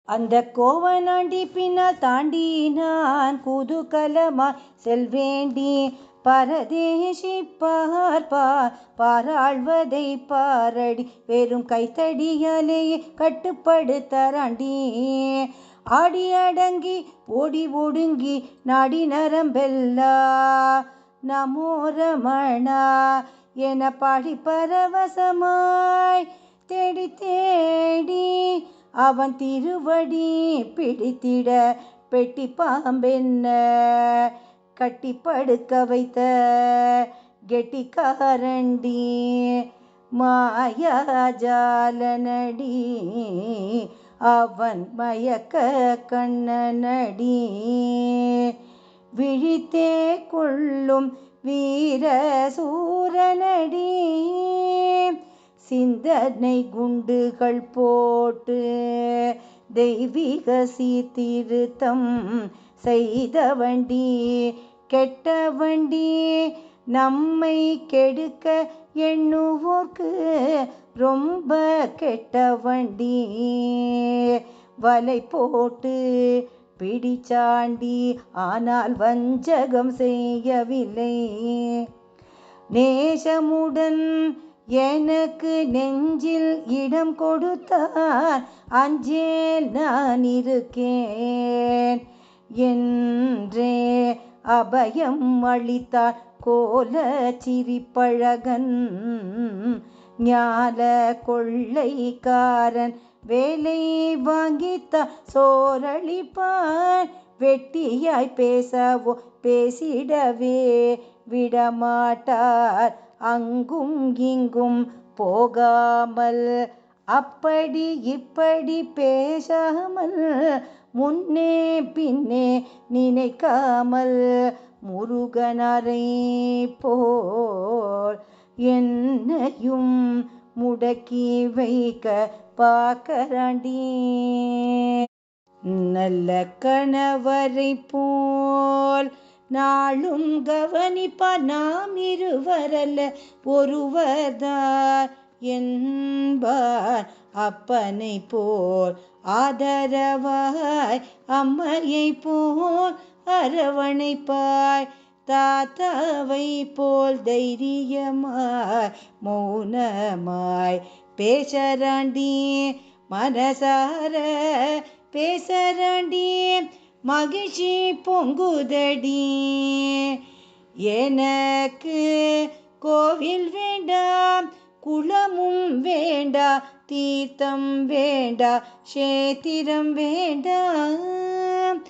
அந்த கோவனாண்டி பின்னால் தாண்டி நான் குதூகலமாய் செல்வேண்டி பரதேசி பாராழ்வதை பாரடி வெறும் கைத்தடியாலேயே கட்டுப்படுத்தராண்டி ஆடி அடங்கி ஓடி ஒடுங்கி நாடி நரம்பெல்லா நமோ ரமணா என பாடி பரவசமாய் தேடி தேடி அவன் திருவடி பிடித்திட பெட்டி பாம்பென்ன கட்டி படுக்க வைத்த கெட்டிக்காரண்டி மாயாஜாலனடி அவன் மயக்க கண்ணனடி விழித்தே கொள்ளும் வீர சூரனடி சிந்தனை குண்டுகள் போட்டு தெய்வீக சீர்திருத்தம் செய்த வண்டி கெட்ட வண்டி நம்மை கெடுக்க எண்ணுவோர்க்கு ரொம்ப கெட்ட வண்டி வலை போட்டு பிடிச்சாண்டி ஆனால் வஞ்சகம் செய்யவில்லை நேசமுடன் எனக்கு நெஞ்சில் இடம் கொடுத்தார் அஞ்சேல் நான் இருக்கேன் என்றே அபயம் அளித்தார் கோல சிரிப்பழகன் ஞால கொள்ளைக்காரன் வேலை வாங்கித்தான் சோரளிப்பான் வெட்டியாய் பேசவோ பேசிடவே விடமாட்டார் அங்கும் இங்கும் போகாமல் அப்படி இப்படி பேசாமல் முன்னே பின்னே நினைக்காமல் முருகனரை போல் என்னையும் முடக்கி வைக்க பார்க்கறாண்டி நல்ல கணவரை போல் நாளும் கவனிப்பார் நாம் இருவரல்ல ஒருவர்தான் என்பார் அப்பனை போல் ஆதரவாய் அம்மையை போல் அரவணைப்பாய் தாத்தாவை போல் தைரியமாய் மௌனமாய் பேசறாண்டி மனசார பேசறாண்டி மகிழ்ச்சி பொங்குதடி எனக்கு கோவில் வேண்டாம் குளமும் வேண்டா தீர்த்தம் வேண்டா சேத்திரம் வேண்டாம்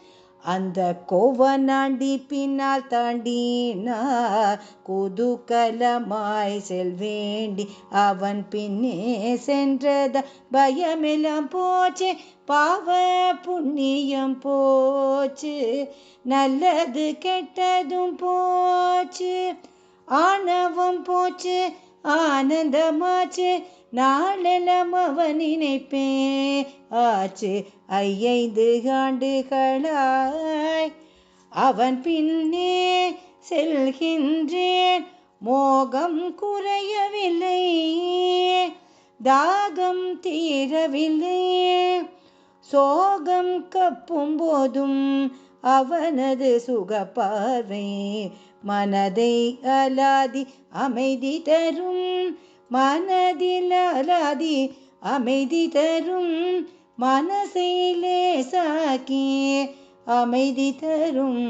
அந்த கோவனாண்டி பின்னால் தாண்டினார் குதூகலமாய் செல்வேண்டி அவன் பின்னே சென்றத பயமெல்லாம் போச்சு பாவ புண்ணியம் போச்சு நல்லது கெட்டதும் போச்சு ஆணவம் போச்சு ஆனந்தமாச்சு நாளெல்லாம் அவன் நினைப்பே ஆச்சு 5 ஆண்டுகளாய் அவன் பின்னே செல்கின்றேன் மோகம் குறையவில்லை தாகம் தீரவில்லை சோகம் கப்பும் போதும் அவனது சுகப்பார்வை மனதை அலாதி அமைதி தரும் மனதில் அலாதி அமைதி தரும் மனசை லேசாக்கி அமைதி தரும்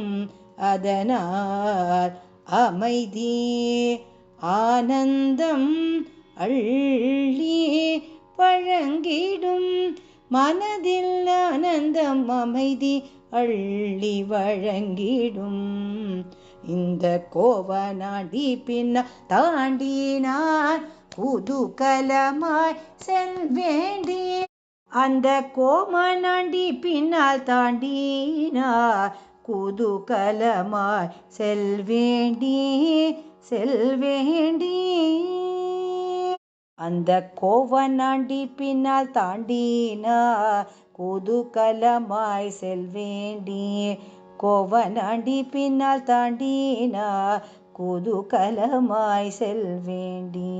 அதனால் அமைதி ஆனந்தம் அள்ளி வழங்கிடும் மனதில் ஆனந்தம் அமைதி அள்ளி வழங்கிடும் இந்த கோவனாண்டி பின்ன தாண்டினான் குதூகலமாய் செல்வேண்டி அந்த கோவனாண்டி பின்னால் தாண்டினார் குதூகலமாய் செல்வேண்டி அந்த கோவனாண்டி பின்னால் தாண்டினார் குதூகலமாய் செல்வேண்டி கோவனாண்டி பின்னால் தாண்டினார் குதூகலமாய் செல்வேண்டி